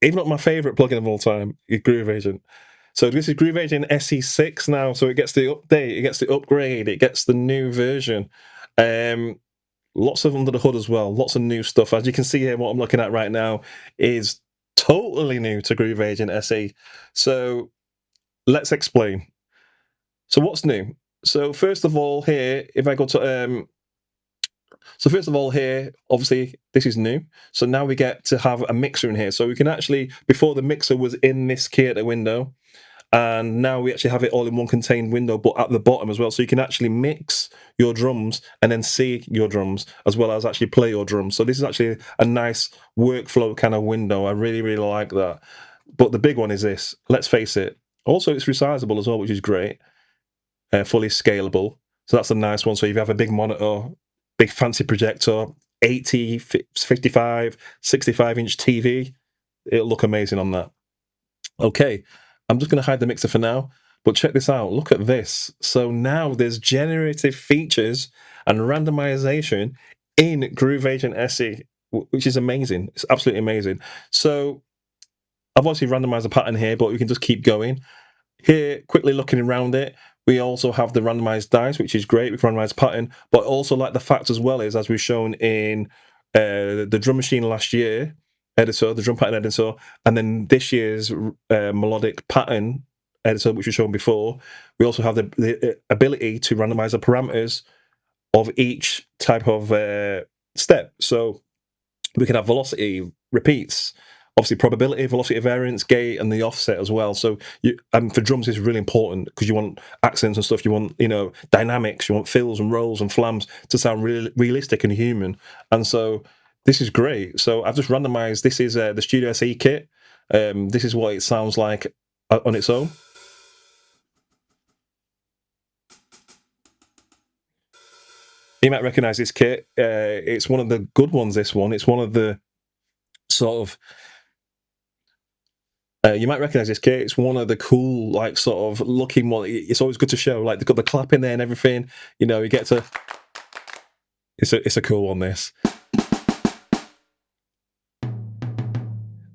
even not my favorite plugin of all time, is Groove Agent. So this is Groove Agent SE6 now, so it gets the update, it gets the upgrade, it gets the new version. Lots of under the hood as well, lots of new stuff. As you can see here, what I'm looking at right now is totally new to Groove Agent SE. So let's explain. So what's new? So first of all here, if I go to so first of all here, obviously this is new. So now we get to have a mixer in here. So we can actually, before the mixer was in this creator window, and now we actually have it all in one contained window, but at the bottom as well. So you can actually mix your drums and then see your drums, as well as actually play your drums. So this is actually a nice workflow kind of window. I really, really like that. But the big one is this. Let's face it. Also, it's resizable as well, which is great. Fully scalable. So that's a nice one. So if you have a big monitor, big fancy projector, 80, 55, 65-inch TV, it'll look amazing on that. Okay, I'm just going to hide the mixer for now, but check this out. Look at this. So now there's generative features and randomization in Groove Agent SE, which is amazing. It's absolutely amazing. So I've obviously randomized the pattern here, but we can just keep going. Here, quickly looking around it, we also have the randomized dice, which is great. We can randomize pattern, but also like the fact as well is, as we've shown in the drum machine last year editor, the drum pattern editor, and then this year's melodic pattern editor, which we've shown before, we also have the ability to randomize the parameters of each type of step. So we can have velocity, repeats, obviously probability, velocity variance, gate, and the offset as well. So for drums, it's really important because you want accents and stuff. You want, dynamics. You want fills and rolls and flams to sound really realistic and human. And so this is great. So I've just randomized. This is the Studio SE kit. This is what it sounds like on its own. You might recognize this kit. It's one of the good ones, this one. It's one of the sort of... you might recognize this kit. It's one of the cool, like, sort of looking one. It's always good to show. Like, they've got the clap in there and everything. You get to... It's a cool one, this.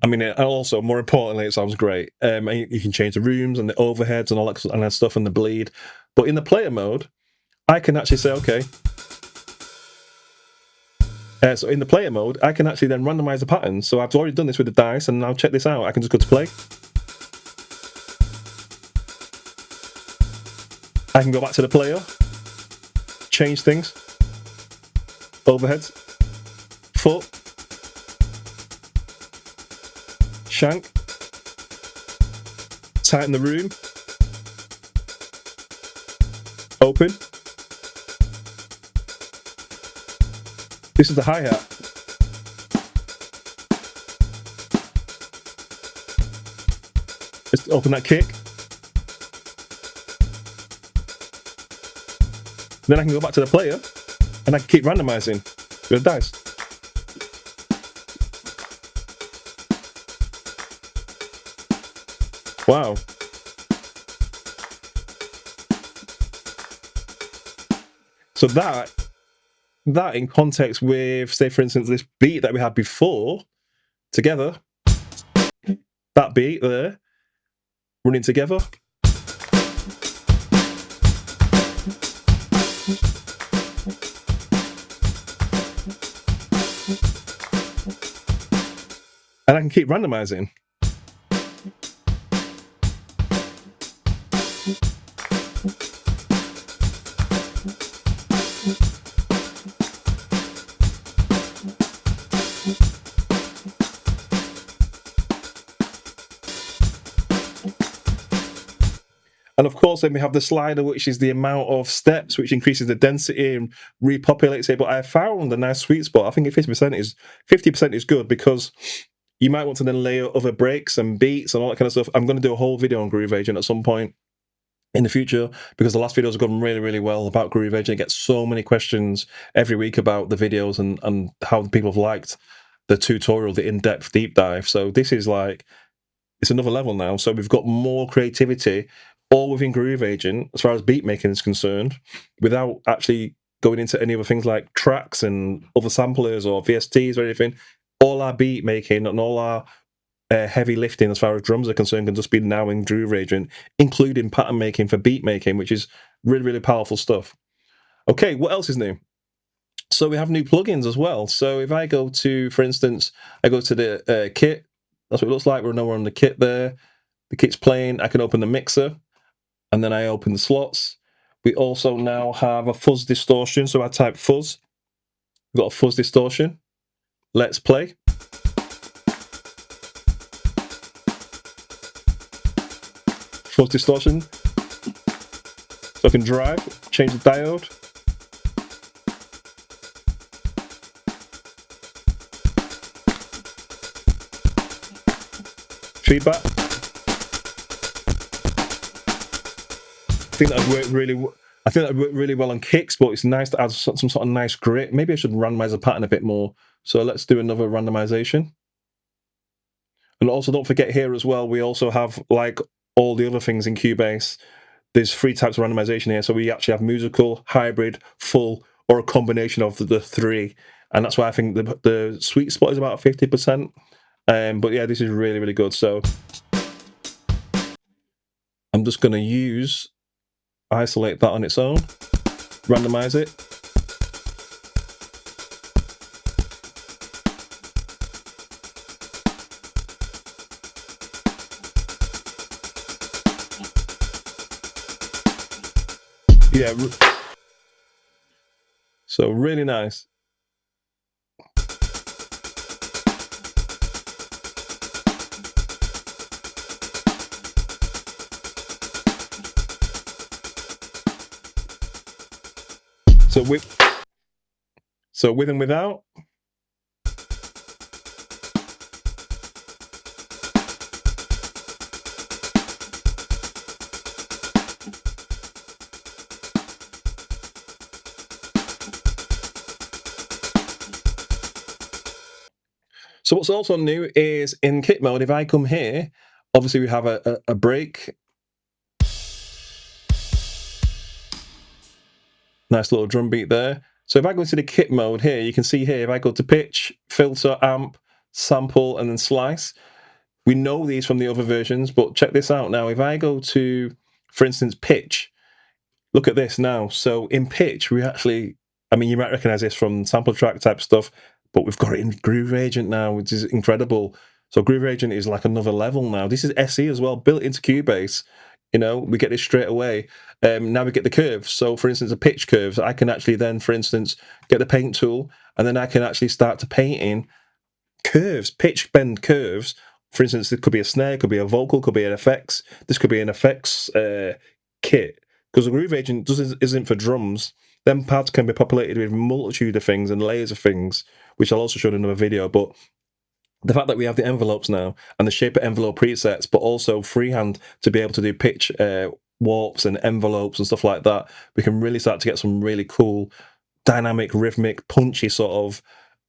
I mean, and also, more importantly, it sounds great. You can change the rooms and the overheads and all that stuff and the bleed. But in the player mode, I can actually say, okay... so in the player mode, I can actually then randomize the patterns. So I've already done this with the dice, and now check this out. I can just go to play. I can go back to the player, change things, overheads, foot, shank, tighten the room, open. This is the hi-hat. Just open that kick. Then I can go back to the player and I can keep randomizing with the dice. Wow. So that in context with, say, for instance, this beat that we had before, together, that beat there, running together. And I can keep randomizing. And of course, then we have the slider, which is the amount of steps, which increases the density and repopulates it. But I found a nice sweet spot. I think 50% is good, because you might want to then layer other breaks and beats and all that kind of stuff. I'm going to do a whole video on Groove Agent at some point in the future, because the last videos have gone really, really well about Groove Agent. I get so many questions every week about the videos and how people have liked the tutorial, the in-depth deep dive. So this is like, it's another level now. So we've got more creativity all within Groove Agent as far as beat making is concerned, without actually going into any other things like tracks and other samplers or VSTs or anything. All our beat making and all our heavy lifting as far as drums are concerned can just be now in Groove Agent, including pattern making for beat making, which is really, really powerful stuff. Okay, what else is new? So we have new plugins as well. So if I go to, for instance, I go to the kit, that's what it looks like. We're nowhere on the kit there. The kit's playing. I can open the mixer, and then I open the slots. We also now have a fuzz distortion. So I type fuzz. We've got a fuzz distortion. Let's play. Fuzz distortion. So I can drive, change the diode. Feedback. I think that worked really well on kicks, but it's nice to add some sort of nice grit. Maybe I should randomize the pattern a bit more. So let's do another randomization. And also don't forget here as well, we also have, like all the other things in Cubase, there's 3 types of randomization here. So we actually have musical, hybrid, full, or a combination of the 3. And that's why I think the sweet spot is about 50%. But yeah, this is really, really good. So I'm just going to isolate that on its own, randomize it. Yeah, so really nice. So with and without. So what's also new is in kit mode, if I come here, obviously we have a break. Nice little drum beat there. So if I go into the kit mode here, you can see here, if I go to pitch, filter, amp, sample, and then slice, we know these from the other versions, but check this out now. If I go to, for instance, pitch, look at this now. So in pitch, we actually, I mean, you might recognize this from sample track type stuff, but we've got it in Groove Agent now, which is incredible. So Groove Agent is like another level now. This is SE as well, built into Cubase. You know, we get this straight away. Now we get the curves. So for instance, the pitch curves, I can actually then, for instance, get the paint tool, and then I can actually start to paint in curves, pitch bend curves. For instance, it could be a snare, could be a vocal, could be an effects. This could be an effects kit. Because the Groove Agent isn't for drums. Them pads can be populated with a multitude of things and layers of things, which I'll also show in another video. But the fact that we have the envelopes now and the shaper envelope presets, but also freehand to be able to do pitch warps and envelopes and stuff like that, we can really start to get some really cool, dynamic, rhythmic, punchy sort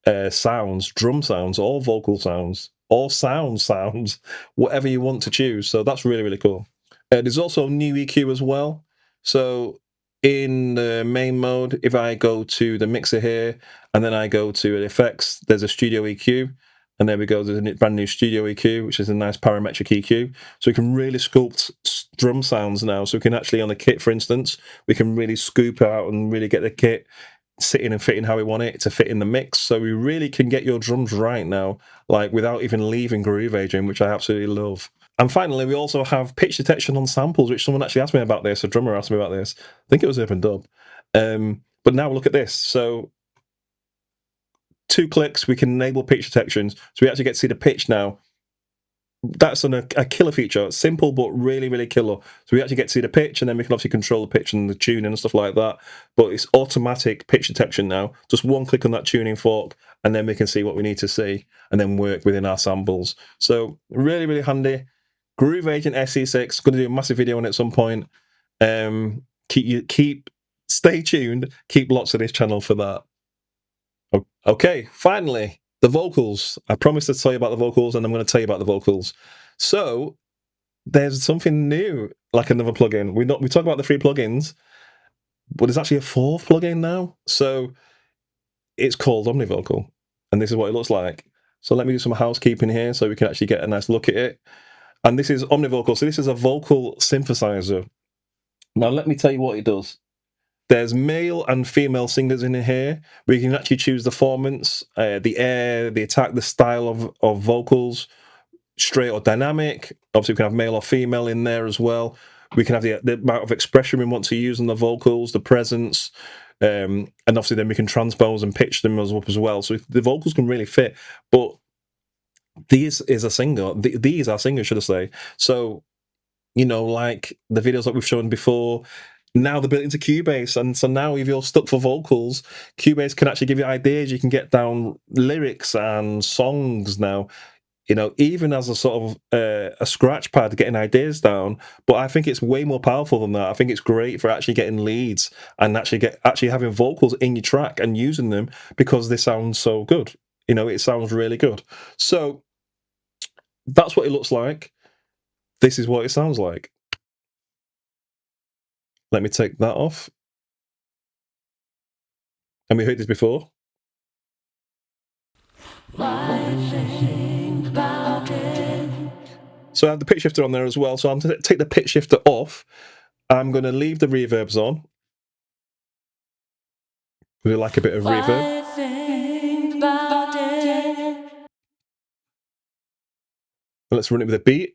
of sounds, drum sounds, or vocal sounds, or sounds, whatever you want to choose. So that's really, really cool. There's also new EQ as well. So in the main mode, if I go to the mixer here, and then I go to effects, there's a studio EQ. And there we go, there's a brand new studio EQ, which is a nice parametric EQ. So we can really sculpt drum sounds now. So we can actually, on the kit, for instance, we can really scoop out and really get the kit sitting and fitting how we want it to fit in the mix. So we really can get your drums right now, like without even leaving Groove Agent, which I absolutely love. And finally, we also have pitch detection on samples, which someone actually asked me about this. A drummer asked me about this. I think it was Urban Dub. But now look at this. So 2 clicks, we can enable pitch detections. So we actually get to see the pitch now that's a killer feature. Simple but really, really killer. So we actually get to see the pitch, and then we can obviously control the pitch and the tuning and stuff like that. But it's automatic pitch detection now. Just one click on that tuning fork, and then we can see what we need to see, and then work within our samples. So really, really handy. Groove Agent SE6. Going to do a massive video on it at some point. Stay tuned. Keep lots of this channel for that. Okay, finally, the vocals. I promised to tell you about the vocals, and I'm going to tell you about the vocals. So there's something new, like another plugin. We talk about the 3 plugins, but there's actually a 4th plugin now. So it's called OmniVocal, and this is what it looks like. So let me do some housekeeping here so we can actually get a nice look at it. And this is OmniVocal. So this is a vocal synthesizer. Now let me tell you what it does. There's male and female singers in here. We can actually choose the formants, the air, the attack, the style of vocals, straight or dynamic. Obviously, we can have male or female in there as well. We can have the amount of expression we want to use in the vocals, the presence, and obviously then we can transpose and pitch them up as well. So the vocals can really fit. But these are singers, should I say. So, you know, like the videos that we've shown before, now they're built into Cubase, and so now if you're stuck for vocals, Cubase can actually give you ideas. You can get down lyrics and songs now, you know, even as a sort of a scratch pad, getting ideas down. But I think it's way more powerful than that. I think it's great for actually getting leads and actually having vocals in your track and using them because they sound so good. You know, it sounds really good. So that's what it looks like. This is what it sounds like. Let me take that off. And we heard this before. So I have the pitch shifter on there as well. So I'm going to take the pitch shifter off. I'm going to leave the reverbs on. We like a bit of reverb. Let's run it with a beat.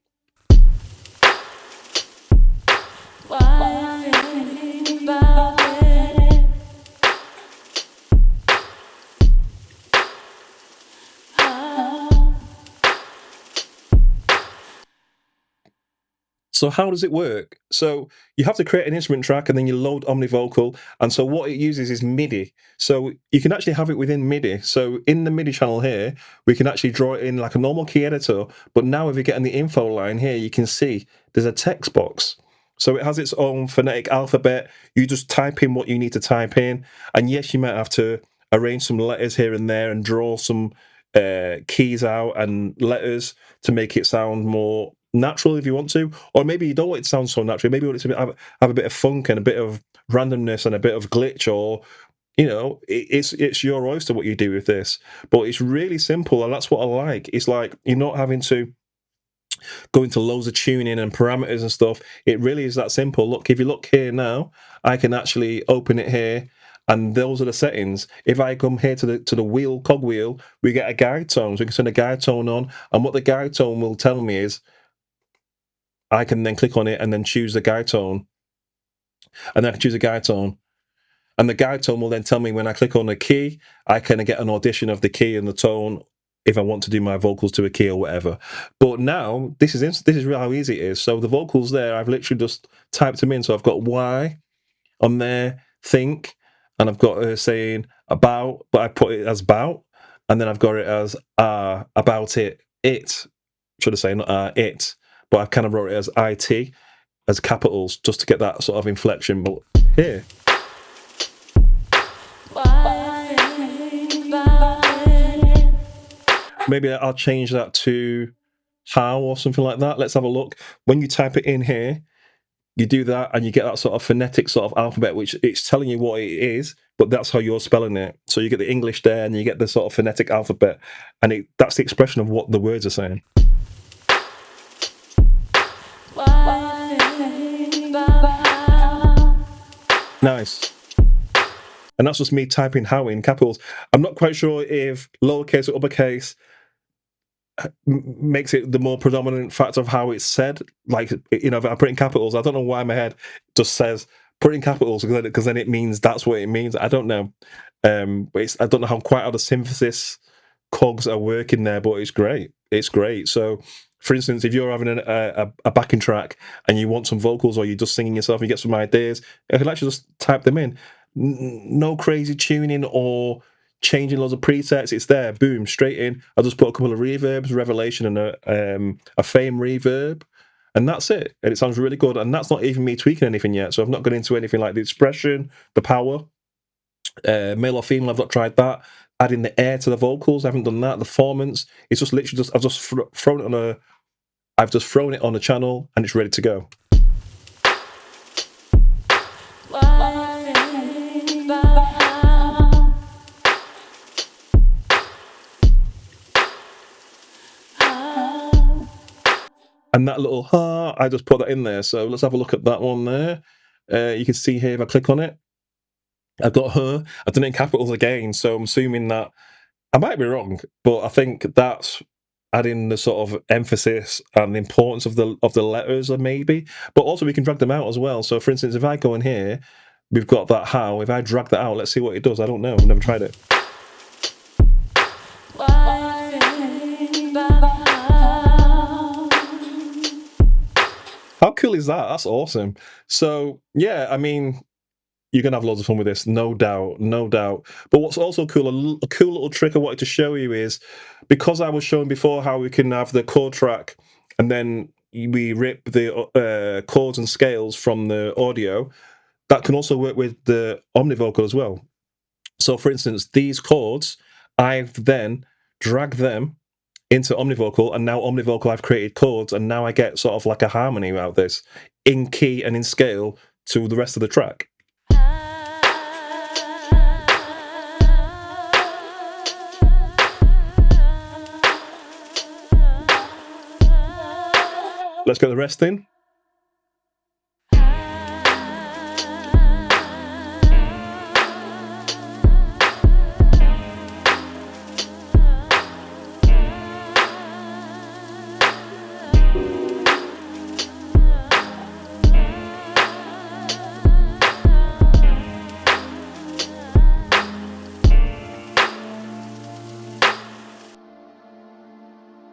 So how does it work? So you have to create an instrument track and then you load OmniVocal. And so what it uses is MIDI. So you can actually have it within MIDI. So in the MIDI channel here, we can actually draw it in like a normal key editor. But now if you get in the info line here, you can see there's a text box. So it has its own phonetic alphabet. You just type in what you need to type in. And yes, you might have to arrange some letters here and there and draw some keys out and letters to make it sound more natural if you want to, or maybe you don't want it to sound so natural. Maybe you want it to have a bit of funk and a bit of randomness and a bit of glitch, or you know, it's your oyster what you do with this. But it's really simple, and that's what I like. It's like you're not having to go into loads of tuning and parameters and stuff. It really is that simple. Look, if you look here now, I can actually open it here. And those are the settings. If I come here to the cog wheel, we get a guide tone. So we can turn a guide tone on, and what the guide tone will tell me is I can then click on it and then choose the guide tone. And then I can choose a guide tone. And the guide tone will then tell me when I click on a key, I can get an audition of the key and the tone if I want to do my vocals to a key or whatever. But now, this is really how easy it is. So the vocals there, I've literally just typed them in. So I've got Y on there, think, and I've got her saying about, but I put it as about. And then I've got it as about it, should I say, not it. But I've kind of wrote it as IT, as capitals, just to get that sort of inflection. But here. Maybe I'll change that to how or something like that. Let's have a look. When you type it in here, you do that and you get that sort of phonetic sort of alphabet, which it's telling you what it is, but that's how you're spelling it. So you get the English there and you get the sort of phonetic alphabet, and that's the expression of what the words are saying. Nice. And that's just me typing how in capitals. I'm not quite sure if lowercase or uppercase makes it the more predominant factor of how it's said. Like, you know, if I put in capitals, I don't know why my head just says put in capitals because then it means that's what it means. I don't know. But I don't know how the synthesis cogs are working there, but it's great. It's great. So, for instance, if you're having a backing track and you want some vocals, or you're just singing yourself and you get some ideas, you can actually just type them in. No crazy tuning or changing loads of presets. It's there, boom, straight in. I'll just put a couple of reverbs, Revelation, and a Fame reverb, and that's it. And it sounds really good. And that's not even me tweaking anything yet. So I've not gone into anything like the expression, the power, male or female. I've not tried that. Adding the air to the vocals, I haven't done that. The performance, it's just literally I've just thrown it on a channel, and it's ready to go. And that little I just put that in there. So let's have a look at that one there. You can see here if I click on it, I've got her. I've done it in capitals again, so I'm assuming that I might be wrong, but I think that's adding the sort of emphasis and the importance of the letters, maybe. But also we can drag them out as well. So for instance, if I go in here, we've got that how. If I drag that out, let's see what it does. I don't know. I've never tried it. How cool is that? That's awesome. So yeah, I mean, you're going to have loads of fun with this, no doubt, no doubt. But what's also cool, a cool little trick I wanted to show you is, because I was showing before how we can have the chord track and then we rip the chords and scales from the audio, that can also work with the OMNIVOCAL as well. So for instance, these chords, I've then dragged them into OMNIVOCAL, and now OMNIVOCAL, I've created chords, and now I get sort of like a harmony out of this, in key and in scale to the rest of the track. Let's get the rest in.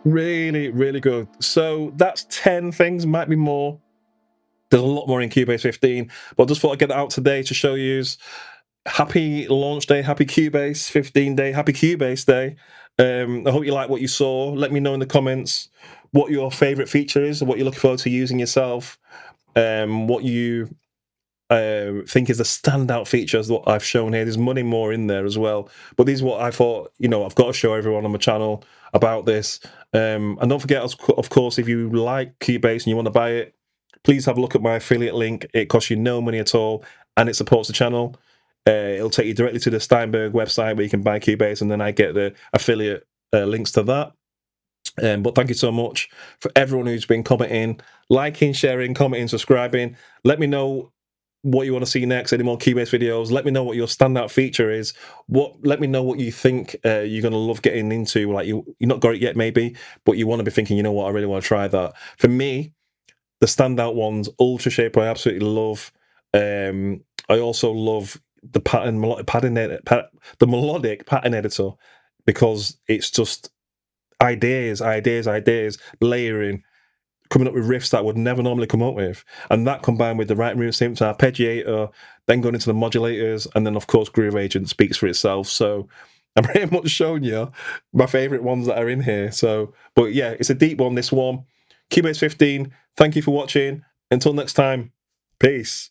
Really, really good. So that's 10 things, might be more. There's a lot more in Cubase 15, but I just thought I'd get that out today to show you. Happy launch day, happy Cubase 15 day, happy Cubase day. I hope you like what you saw. Let me know in the comments what your favorite feature is, what you're looking forward to using yourself, what you think is the standout features that I've shown here. There's many more in there as well, but these are what I thought, I've got to show everyone on my channel about this. And don't forget, of course, if you like Cubase and you want to buy it, please have a look at my affiliate link. It costs you no money at all, and it supports the channel. It'll take you directly to the Steinberg website where you can buy Cubase, and then I get the affiliate links to that. But thank you so much for everyone who's been commenting, liking, sharing, commenting, subscribing. Let me know what you want to see next, any more Cubase videos. Let me know what your standout feature is. Let me know what you think you're going to love getting into. Like you're not got it yet maybe, but you want to be thinking, you know what, I really want to try that. For me, the standout ones, ULTRASHAPER, I absolutely love. I also love the melodic pattern editor, because it's just ideas, layering, coming up with riffs that I would never normally come up with. And that combined with the right room synths, arpeggiator, then going into the modulators, and then of course Groove Agent speaks for itself. So I'm pretty much showing you my favorite ones that are in here. So, but yeah, it's a deep one, this one. Cubase 15, thank you for watching. Until next time, peace.